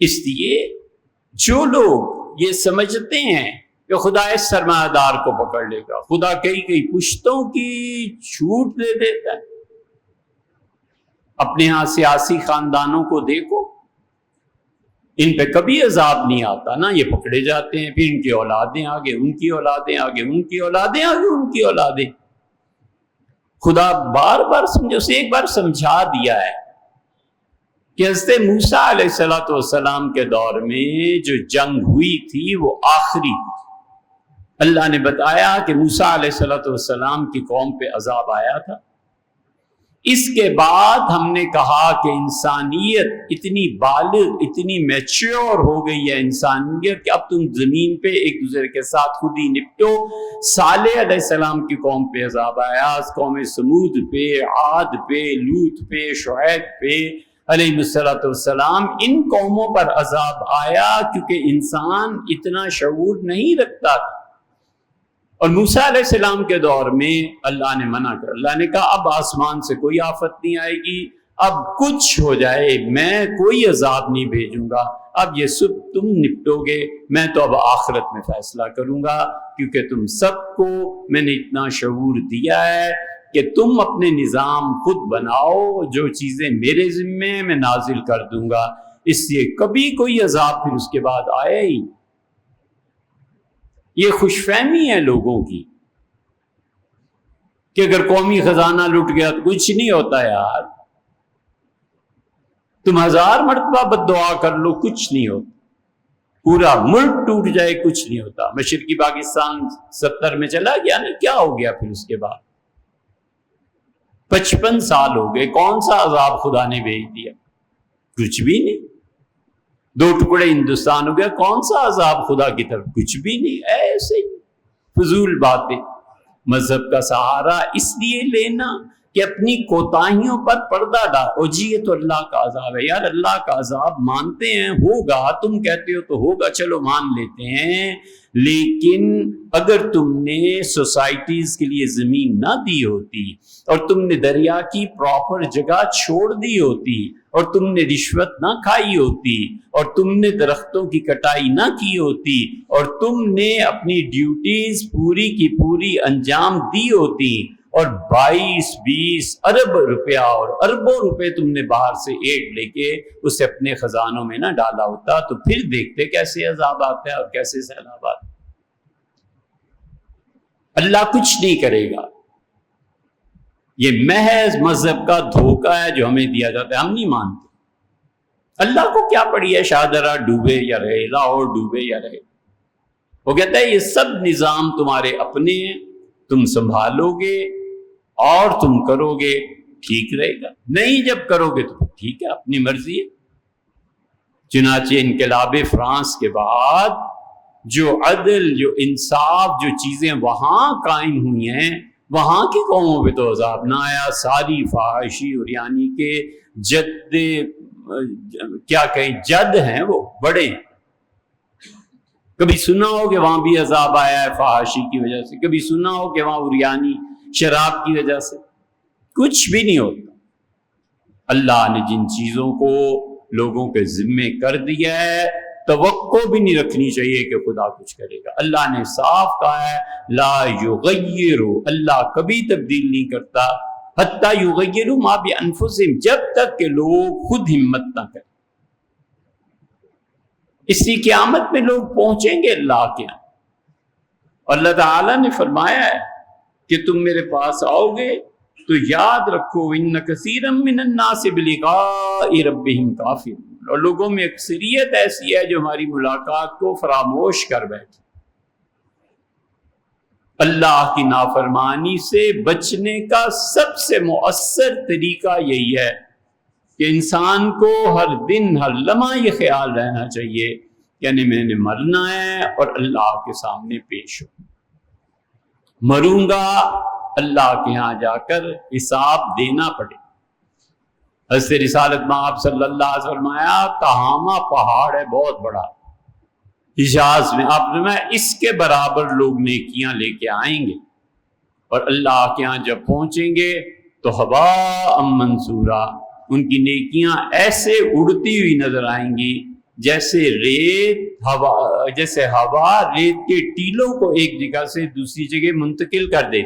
اس لیے جو لوگ یہ سمجھتے ہیں کہ خدا اس سرمایہ دار کو پکڑ لے گا، خدا کئی پشتوں کی چھوٹ دے دیتا ہے. اپنے ہاں سیاسی خاندانوں کو دیکھو، ان پہ کبھی عذاب نہیں آتا نا، یہ پکڑے جاتے ہیں، پھر ان کی اولادیں آگے، ان کی اولادیں آگے، ان کی اولادیں آگے، ان کی اولادیں. خدا بار بار سمجھو، اسے ایک بار سمجھا دیا ہے کہ حضرت موسیٰ علیہ السلام کے دور میں جو جنگ ہوئی تھی وہ آخری. اللہ نے بتایا کہ موسیٰ علیہ السلام کی قوم پہ عذاب آیا تھا. اس کے بعد ہم نے کہا کہ انسانیت اتنی بالغ، اتنی میچور ہو گئی ہے انسانیت کہ اب تم زمین پہ ایک دوسرے کے ساتھ خود ہی نپٹو. صالح علیہ السلام کی قوم پہ عذاب آیا، قوم سمود پہ، عاد پہ، لوط پہ، شعیب پہ علیہ السلام. ان قوموں پر عذاب آیا کیونکہ انسان اتنا شعور نہیں رکھتا تھا. اور موسیٰ علیہ السلام کے دور میں اللہ نے منع کر، اللہ نے کہا اب آسمان سے کوئی آفت نہیں آئے گی، اب کچھ ہو جائے میں کوئی عذاب نہیں بھیجوں گا، اب یہ سب تم نپٹو گے، میں تو اب آخرت میں فیصلہ کروں گا، کیونکہ تم سب کو میں نے اتنا شعور دیا ہے کہ تم اپنے نظام خود بناؤ، جو چیزیں میرے ذمے میں نازل کر دوں گا. اس لیے کبھی کوئی عذاب پھر اس کے بعد آیا ہی. یہ خوش فہمی ہے لوگوں کی کہ اگر قومی خزانہ لٹ گیا تو کچھ نہیں ہوتا یار، تم 1000 مرتبہ بد دعا کر لو کچھ نہیں ہوتا، پورا ملک ٹوٹ جائے کچھ نہیں ہوتا. مشرقی پاکستان 70 میں چلا گیا نا، کیا ہو گیا پھر اس کے بعد؟ 55 سال ہو گئے، کون سا عذاب خدا نے بھیج دیا؟ کچھ بھی نہیں. 2 ٹکڑے ہندوستان ہو گیا، کون سا عذاب خدا کی طرف؟ کچھ بھی نہیں. ایسے ہی فضول باتیں. مذہب کا سہارا اس لیے لینا کہ اپنی کوتاہیوں پر پردہ ڈالو. جی یہ تو اللہ کا عذاب ہے یار، اللہ کا عذاب مانتے ہیں، ہوگا، تم کہتے ہو تو ہوگا، چلو مان لیتے ہیں. لیکن اگر تم نے سوسائٹیز کے لیے زمین نہ دی ہوتی اور تم نے دریا کی پراپر جگہ چھوڑ دی ہوتی اور تم نے رشوت نہ کھائی ہوتی اور تم نے درختوں کی کٹائی نہ کی ہوتی اور تم نے اپنی ڈیوٹیز پوری کی پوری انجام دی ہوتی اور 22-20 ارب روپیہ اور اربوں روپے تم نے باہر سے ایڈ لے کے اسے اپنے خزانوں میں نہ ڈالا ہوتا، تو پھر دیکھتے کیسے عذاب آتا ہے اور کیسے سیلاب آتا ہے. اللہ کچھ نہیں کرے گا. یہ محض مذہب کا دھوکہ ہے جو ہمیں دیا جاتا ہے، ہم نہیں مانتے. اللہ کو کیا پڑی ہے شاہدرہ ڈوبے یا رہے، لاہور ڈوبے یا رہے. وہ کہتا ہے یہ سب نظام تمہارے اپنے ہیں، تم سنبھالو گے اور تم کرو گے ٹھیک رہے گا، نہیں جب کرو گے تو ٹھیک ہے، اپنی مرضی ہے. چنانچہ انقلاب فرانس کے بعد جو عدل، جو انصاف، جو چیزیں وہاں قائم ہوئی ہیں، وہاں کی قوموں پہ تو عذاب نہ آیا. ساری فحاشی اور یعنی کہ جد کیا کہیں جد ہیں، وہ بڑے ہیں. کبھی سنا ہو کہ وہاں بھی عذاب آیا ہے فحاشی کی وجہ سے، کبھی سنا ہو کہ وہاں عریانی شراب کی وجہ سے؟ کچھ بھی نہیں ہوتا. اللہ نے جن چیزوں کو لوگوں کے ذمے کر دیا ہے توقع بھی نہیں رکھنی چاہیے کہ خدا کچھ کرے گا. اللہ نے صاف کہا ہے لا یغیروا، اللہ کبھی تبدیل نہیں کرتا حتی یغیروا ما بانفسہم، جب تک کہ لوگ خود ہمت نہ کریں. اسی قیامت میں لوگ پہنچیں گے اللہ کے یہاں. اللہ تعالیٰ نے فرمایا ہے کہ تم میرے پاس آؤ گے تو یاد رکھو ان کثیرا من الناس بلقاء ربہم کافرون، اور لوگوں میں اکثریت ایسی ہے جو ہماری ملاقات کو فراموش کر بیٹھے. اللہ کی نافرمانی سے بچنے کا سب سے مؤثر طریقہ یہی ہے کہ انسان کو ہر دن ہر لمحہ یہ خیال رہنا چاہیے یعنی میں نے مرنا ہے اور اللہ کے سامنے پیش ہو. مروں گا، اللہ کے ہاں جا کر حساب دینا پڑے. حضرت رسالت مآب صلی اللہ علیہ وسلم فرمایا تہامہ پہاڑ ہے بہت بڑا حجاز میں، آپ نے اس کے برابر لوگ نیکیاں لے کے آئیں گے اور اللہ کے ہاں جب پہنچیں گے تو ہوا منصورا، ان کی نیکیاں ایسے اڑتی ہوئی نظر آئیں گی جیسے ہوا ریت کے ٹیلوں کو ایک جگہ سے دوسری جگہ منتقل کر دے.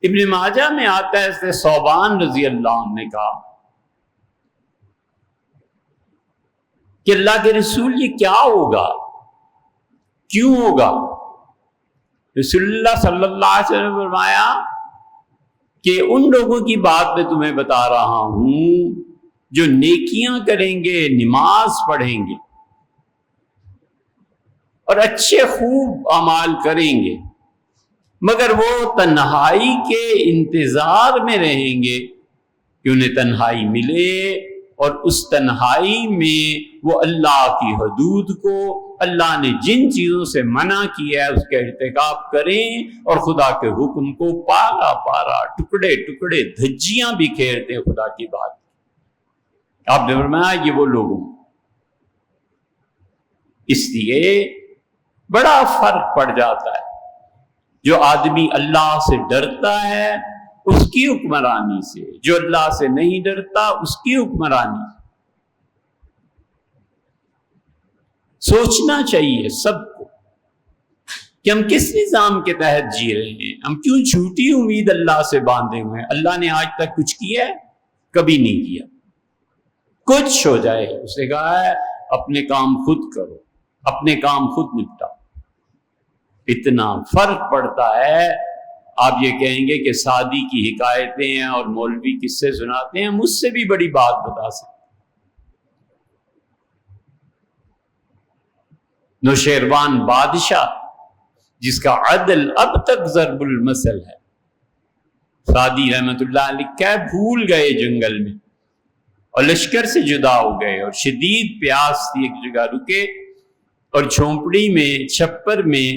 ابن ماجہ میں آتا ہے اس نے ثوبان رضی اللہ عنہ نے کہا کہ اللہ کے رسول یہ کیا ہوگا، کیوں ہوگا؟ رسول اللہ صلی اللہ علیہ وسلم نے فرمایا کہ ان لوگوں کی بات میں تمہیں بتا رہا ہوں جو نیکیاں کریں گے، نماز پڑھیں گے اور اچھے خوب اعمال کریں گے، مگر وہ تنہائی کے انتظار میں رہیں گے کہ انہیں تنہائی ملے، اور اس تنہائی میں وہ اللہ کی حدود کو، اللہ نے جن چیزوں سے منع کیا ہے اس کا ارتکاب کریں، اور خدا کے حکم کو پارا پارا ٹکڑے ٹکڑے دھجیاں بھی کھیرتے خدا کی بات. آپ نے فرمایا یہ وہ لوگ ہیں. اس لیے بڑا فرق پڑ جاتا ہے. جو آدمی اللہ سے ڈرتا ہے اس کی حکمرانی سے، جو اللہ سے نہیں ڈرتا اس کی حکمرانی. سوچنا چاہیے سب کو کہ ہم کس نظام کے تحت جی رہے ہیں، ہم کیوں جھوٹی امید اللہ سے باندھے ہوئے ہیں. اللہ نے آج تک کچھ کیا ہے؟ کبھی نہیں کیا. کچھ ہو جائے اس نے کہا ہے اپنے کام خود کرو، اپنے کام خود نپٹاؤ. اتنا فرق پڑتا ہے. آپ یہ کہیں گے کہ سعدی کی حکایتیں ہیں اور مولوی قصے سناتے ہیں، مجھ سے بھی بڑی بات بتا سکتے. نوشیروان بادشاہ جس کا عدل اب تک ضرب المثل ہے، سعدی رحمت اللہ علیہ کیا بھول گئے جنگل میں اور لشکر سے جدا ہو گئے اور شدید پیاس تھی، ایک جگہ رکے اور جھونپڑی میں چھپر میں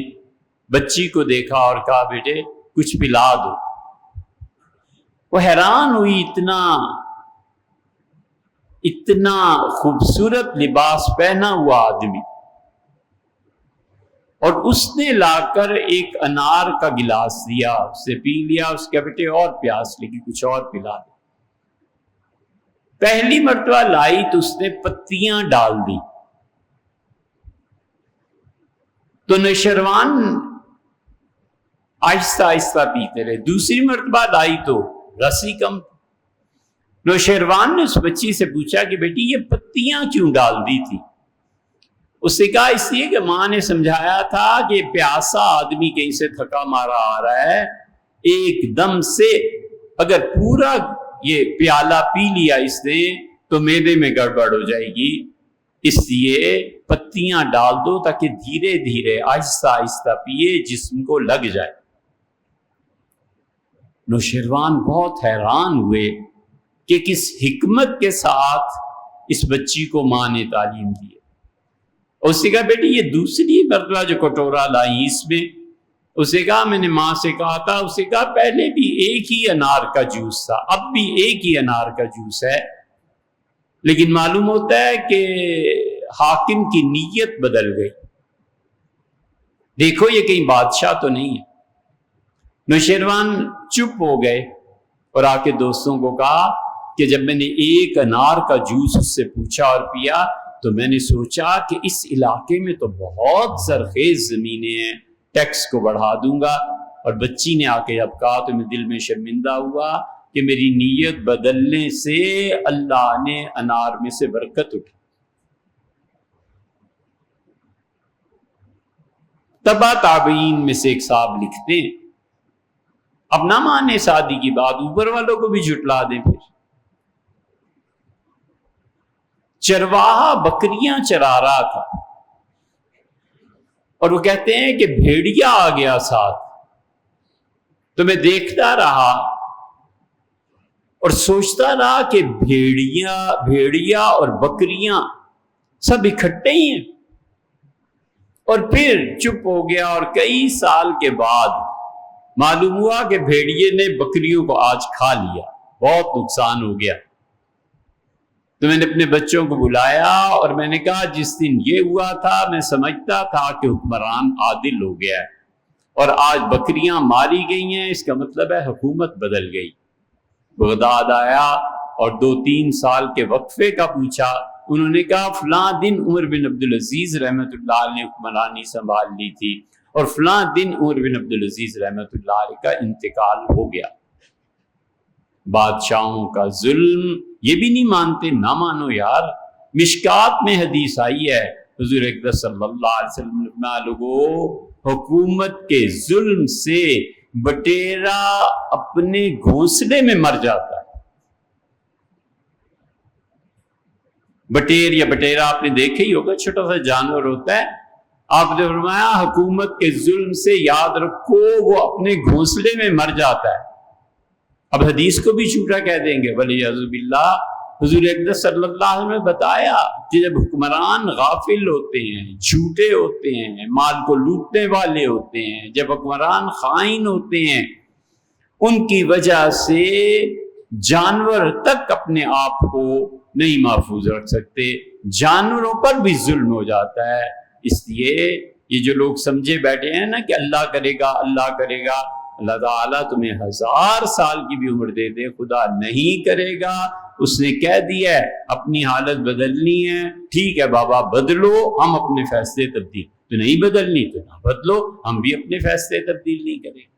بچی کو دیکھا اور کہا بیٹے کچھ پلا دو. وہ حیران ہوئی، اتنا خوبصورت لباس پہنا ہوا آدمی، اور اس نے لا کر ایک انار کا گلاس دیا، اسے پی لیا. اس کے بیٹے اور پیاس لگی، کچھ اور پلا دو. پہلی مرتبہ لائی تو اس نے پتیاں ڈال دی تو نوشیروان آہستہ آہستہ پیتے رہے. دوسری مرتبہ لائی تو رسی کم. نوشیروان نے اس بچی سے پوچھا کہ بیٹی یہ پتیاں کیوں ڈال دی تھی؟ اس نے کہا اس لیے کہ ماں نے سمجھایا تھا کہ پیاسا آدمی کہیں سے تھکا مارا آ رہا ہے، ایک دم سے اگر پورا یہ پیالہ پی لیا اس نے تو معدے میں گڑبڑ ہو جائے گی، اس لیے پتیاں ڈال دو تاکہ دھیرے دھیرے آہستہ آہستہ پیے، جسم کو لگ جائے. نوشیروان بہت حیران ہوئے کہ کس حکمت کے ساتھ اس بچی کو ماں نے تعلیم دی. اس نے کہا بیٹی یہ دوسری مرتبہ جو کٹورا لائی اس میں، اسے کہا میں نے ماں سے کہا تھا، اسے کہا پہلے بھی ایک ہی انار کا جوس تھا، اب بھی ایک ہی انار کا جوس ہے، لیکن معلوم ہوتا ہے کہ حاکم کی نیت بدل گئی. دیکھو یہ کہیں بادشاہ تو نہیں ہے. نوشیروان چپ ہو گئے اور آ کے دوستوں کو کہا کہ جب میں نے ایک انار کا جوس اس سے پوچھا اور پیا تو میں نے سوچا کہ اس علاقے میں تو بہت زرخیز زمینیں ہیں، ٹیکس کو بڑھا دوں گا. اور بچی نے آ کے جب کہا تو میں دل میں شرمندہ ہوا کہ میری نیت بدلنے سے اللہ نے انار میں سے برکت اٹھا. تبا تابعین میں سے ایک صاحب لکھتے ہیں اب نہ مانے سعدی کی بات، اوپر والوں کو بھی جھٹلا دیں. پھر چرواہا بکریاں چرا رہا تھا اور وہ کہتے ہیں کہ بھیڑیا آ گیا ساتھ، تو میں دیکھتا رہا اور سوچتا رہا کہ بھیڑیا اور بکریاں سب اکٹھے ہی ہیں. اور پھر چپ ہو گیا اور کئی سال کے بعد معلوم ہوا کہ بھیڑیے نے بکریوں کو آج کھا لیا، بہت نقصان ہو گیا. تو میں نے اپنے بچوں کو بلایا اور میں نے کہا جس دن یہ ہوا تھا میں سمجھتا تھا کہ حکمران عادل ہو گیا ہے، اور آج بکریاں ماری گئی ہیں، اس کا مطلب ہے حکومت بدل گئی. بغداد آیا اور 2-3 سال کے وقفے کا پوچھا انہوں نے کہا فلاں دن عمر بن عبدالعزیز رحمۃ اللہ علیہ نے حکمرانی سنبھال لی تھی اور فلاں دن عمر بن عبدالعزیز رحمۃ اللہ علیہ کا انتقال ہو گیا۔ بادشاہوں کا ظلم یہ بھی نہیں مانتے، نہ مانو یار۔ مشکات میں حدیث آئی ہے، حضور اقدس صلی اللہ علیہ وسلم نے لوگوں حکومت کے ظلم سے بٹیرا اپنے گھونسلے میں مر جاتا ہے۔ بٹیر یا بٹیرا آپ نے دیکھے ہی ہوگا، چھوٹا سا جانور ہوتا ہے۔ آپ نے فرمایا حکومت کے ظلم سے یاد رکھو وہ اپنے گھونسلے میں مر جاتا ہے۔ اب حدیث کو بھی جھوٹا کہہ دیں گے، ولیعذ باللہ۔ حضور اقدس صلی اللہ علیہ وسلم نے بتایا کہ جب حکمران غافل ہوتے ہیں، جھوٹے ہوتے ہیں، مال کو لوٹنے والے ہوتے ہیں، جب حکمران خائن ہوتے ہیں، ان کی وجہ سے جانور تک اپنے آپ کو نہیں محفوظ رکھ سکتے، جانوروں پر بھی ظلم ہو جاتا ہے۔ اس لیے یہ جو لوگ سمجھے بیٹھے ہیں نا کہ اللہ کرے گا، اللہ کرے گا، اللہ تعالیٰ تمہیں 1000 سال کی بھی عمر دے دے، خدا نہیں کرے گا۔ اس نے کہہ دیا ہے اپنی حالت بدلنی ہے، ٹھیک ہے بابا بدلو، ہم اپنے فیصلے تبدیل، تو نہیں بدلنی تو نہ بدلو، ہم بھی اپنے فیصلے تبدیل نہیں کریں گے۔